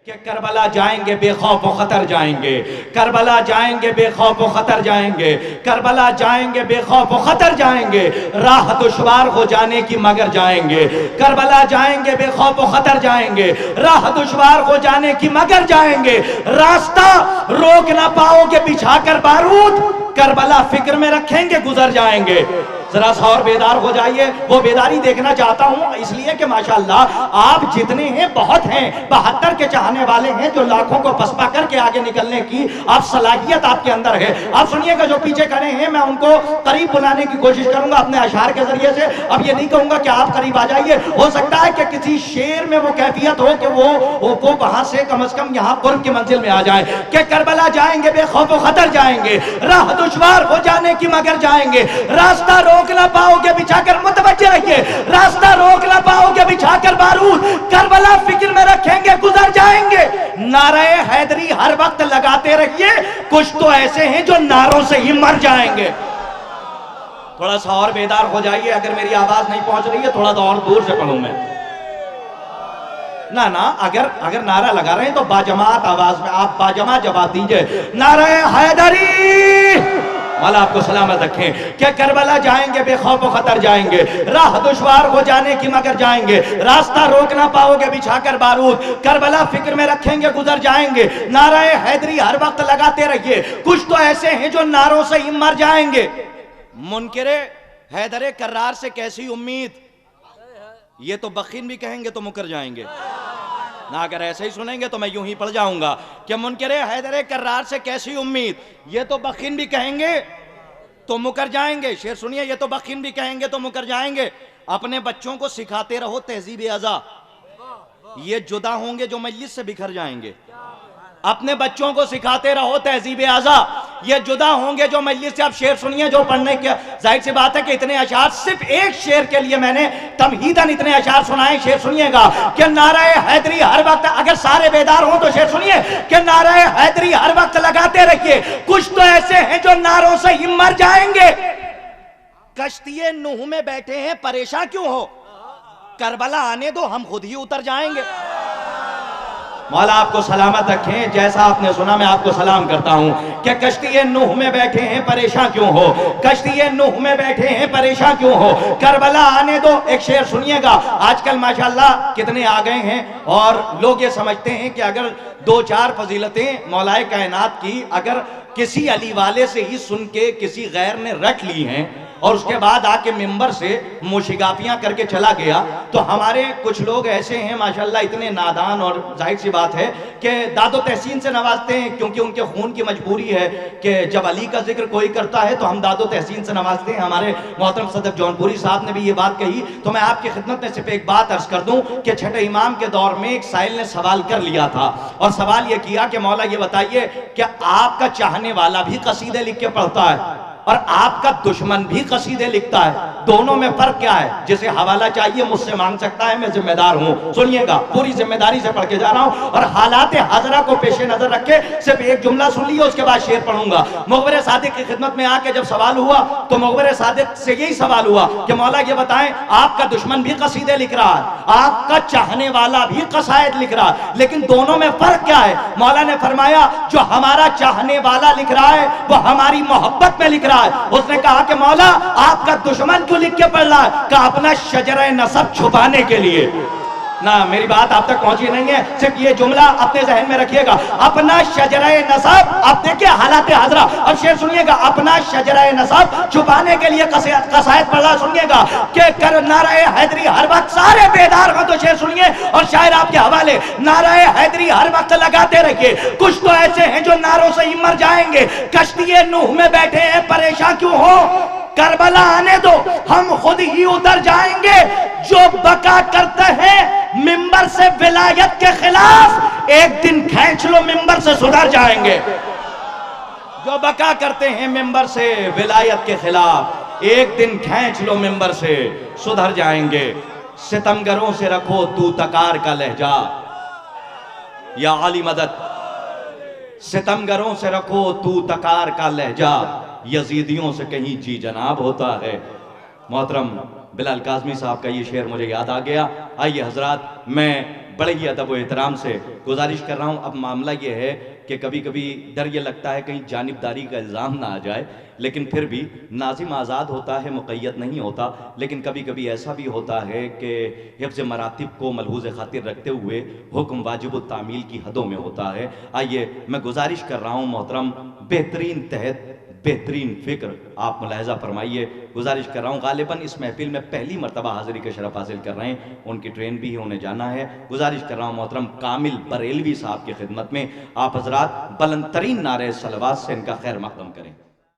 कि करबला जाएंगे बेखौफ व खतर जाएंगे, करबला जाएंगे बेखौफ व खतर जाएंगे, करबला जाएंगे बेखौफ व खतर जाएंगे, राह दुश्वार हो जाने की मगर जाएंगे, करबला जाएंगे बेखौफ व खतर जाएंगे, राह दुश्वार हो जाने की मगर जाएंगे, रास्ता रोक ना पाओगे बिछाकर बारूद, करबला फिक्र में रखेंगे गुजर जाएंगे। जरा सा और बेदार हो जाइए, वो बेदारी देखना चाहता हूं इसलिए कि माशाअल्लाह आप जितने हैं बहुत हैं, 72 के चाहने वाले हैं जो लाखों को पसपा करके आगे निकलने की आप सलाहियत आपके अंदर है। आप सुनिएगा, जो पीछे खड़े हैं मैं उनको करीब बुलाने की कोशिश करूंगा अपने अशार के जरिए से। अब ये नहीं कहूंगा कि आप करीब आ जाइए, हो सकता है कि किसी शेर में वो कैफियत हो कि वो वहां से कम से कम यहाँ कुर्ब की मंजिल में आ जाए कि करबला जाएंगे बेखौफ व खतर जाएंगे, राह दुश्वार हो जाने की मगर जाएंगे, रास्ता रोक ना पाओगे बिछाकर मुतवज्जे रहिए, रास्ता रोक ना पाओगे बिछाकर बारूद, करबला फिक्र में रखेंगे गुजर जाएंगे। नारे हैदरी हर वक्त लगाते रहिए, कुछ तो ऐसे हैं जो नारों से ही मर जाएंगे। थोड़ा सा और बेदार हो जाइए, अगर मेरी आवाज नहीं पहुंच रही है थोड़ा सा और दूर से पढ़ूं मैं ना, अगर नारा लगा रहे हैं तो बाजमात आवाज में आप बाजमात जवाब दीजिए, नारे हैदरी वाला आपको सलामत रखें कि करबला जाएंगे बेखौफ व खतर जाएंगे, राह दुश्वार हो जाने की मगर जाएंगे, रास्ता रोक ना पाओगे बिछाकर बारूद, करबला फिक्र में रखेंगे गुजर जाएंगे। नारे हैदरी हर वक्त लगाते रहिए, कुछ तो ऐसे हैं जो नारों से ही मर जाएंगे। मुनकरे हैदरे कर्रार से कैसी उम्मीद, ये तो बखीन भी कहेंगे तो मुकर जाएंगे ना, अगर ऐसे ही सुनेंगे तो मैं यूं ही पढ़ जाऊंगा कि मुनकरे हैदरे कर्रार से कैसी उम्मीद, ये तो बखीन भी कहेंगे तो मुकर जाएंगे। शेर सुनिए, ये तो बखीन भी कहेंगे तो मुकर जाएंगे। अपने बच्चों को सिखाते रहो तहजीब अज़ा, ये जुदा होंगे जो मजलिस से बिखर जाएंगे। अपने बच्चों को सिखाते रहो तहजीब अज़ा, ये जुदा होंगे जो मजलिस से। अब शेर सुनिए जो पढ़ने के, जाहिर सी बात है कि इतने अशार सिर्फ एक शेर के लिए मैंने तमहीदन इतने अशार सुनाए। शेर सुनिएगा कि नारे हैदरी हर वक्त, अगर सारे बेदार हों तो शेर सुनिए कि नारे हैदरी हर वक्त लगाते रहिए, कुछ तो ऐसे हैं जो नारों से ही मर जाएंगे। कश्तिए नूह में बैठे हैं परेशान क्यों हो, करबला आने दो हम खुद ही उतर जाएंगे। मौला आपको सलामत रखें। जैसा आपने सुना मैं आपको सलाम करता हूं कि कश्ती नूह में बैठे हैं परेशान क्यों हो, कश्ती नूह में बैठे हैं परेशान क्यों हो, करबला आने दो। एक शेर सुनिएगा, आजकल माशाअल्लाह कितने आ गए हैं और लोग ये समझते हैं कि अगर दो चार फजीलतें मौलाए कायनात की अगर किसी अली वाले से ही सुन के किसी गैर ने रख ली हैं और उसके बाद आके मिंबर से मुशिगाफियां करके चला गया, तो हमारे कुछ लोग ऐसे हैं माशाल्लाह इतने नादान, और जाहिर सी बात है कि दादो तहसीन से नवाजते हैं क्योंकि उनके खून की मजबूरी है कि जब अली का जिक्र कोई करता है तो हम दादो तहसीन से नवाजते हैं। हमारे मोहतरम सदर जौनपुरी साहब ने भी ये बात कही, तो मैं आपकी खिदमत में सिर्फ एक बात अर्ज कर दूं कि छठे इमाम के दौर में एक साइल ने सवाल कर लिया था और सवाल ये किया कि मौला ये बताइए कि आपका चाहने वाला भी कसीदे लिख के पढ़ता है और आपका दुश्मन भी कसीदे लिखता है, दोनों में फर्क क्या है? जिसे हवाला चाहिए मुझसे मांग सकता है, मैं जिम्मेदार हूं। सुनिएगा, पूरी जिम्मेदारी से पढ़ के जा रहा हूं और हालात हाजरा को पेशे नजर रखे सिर्फ एक जुमला सुन लिया, उसके बाद शेर पढ़ूंगा। मुखबिर सादिक की खिदमत में आके जब सवाल हुआ तो मुखबिर सादिक से यही सवाल हुआ कि मौला ये बताएं, आपका दुश्मन भी कसीदे लिख रहा है, आपका चाहने वाला भी कसायद लिख रहा है, लेकिन दोनों में फर्क क्या है? मौला ने फरमाया जो हमारा चाहने वाला लिख रहा है वो हमारी मोहब्बत में लिख रहा है। उसने कहा कि मौला आपका दुश्मन क्यों लिख के पढ़ रहा है? का अपना शजरे नसब छुपाने के लिए। ना, मेरी बात आप तक पहुंची नहीं है, सिर्फ ये जुमला अपने जहन में रखिएगा, अपना शजरे नसब। अब देखिए हालात हाजरा, अब शेर सुनिएगा, अपना शजरे नसब छुपाने के लिए कसायद पढ़ रहा। सुनिएगा कि कर नारे हैदरी हर वक्त, सारे बेदार हो तो शेर सुनिए और शायर आपके हवाले, नारे हैदरी हर वक्त लगाते रहिए, कुछ तो ऐसे हैं जो नारों से ही मर जाएंगे। कश्ती नूह में बैठे हैं परेशान क्यों हो, करबला आने दो हम खुद ही उतर जाएंगे। जो बका करते हैं मिंबर से विलायत के खिलाफ, एक दिन खींच लो मिंबर से सुधर जाएंगे। जो बका करते हैं मिंबर से विलायत के खिलाफ, एक दिन खींच लो मिंबर से सुधर जाएंगे। सितमगरों से रखो तू तकार का लहजा, या अली मदद। सितमगरों से रखो तू तकार का लहजा, यजीदियों से कहीं जी जनाब होता है। मोहतरम बिलाल काज़मी साहब का ये शेर मुझे याद आ गया। आइए हजरात, मैं बड़े ही अदब व एहतराम से गुजारिश कर रहा हूँ। अब मामला ये है कि कभी कभी डर ये लगता है कहीं जानिबदारी का इल्ज़ाम ना आ जाए, लेकिन फिर भी नाज़िम आज़ाद होता है, मुक़य्यद नहीं होता। लेकिन कभी कभी ऐसा भी होता है कि हिफ्ज़ मरातिब को मलहूज़ खातिर रखते हुए हुक्म वाजिब तामील की हदों में होता है। आइए मैं गुजारिश कर रहा हूँ मोहतरम, बेहतरीन तहत बेहतरीन फ़िक्र आप मुलाहजा फरमाइए। गुजारिश कर रहा हूँ, गालिबन इस महफिल में पहली मरतबा हाज़िरी के शरफ़ हासिल कर रहे हैं, उनकी ट्रेन भी है, उन्हें जाना है। गुजारिश कर रहा हूँ मोहतरम कामिल बरेलवी साहब की खिदमत में आप हज़रात बुलंद तरीन नारे सलवात से इनका खैर मक़दम करें।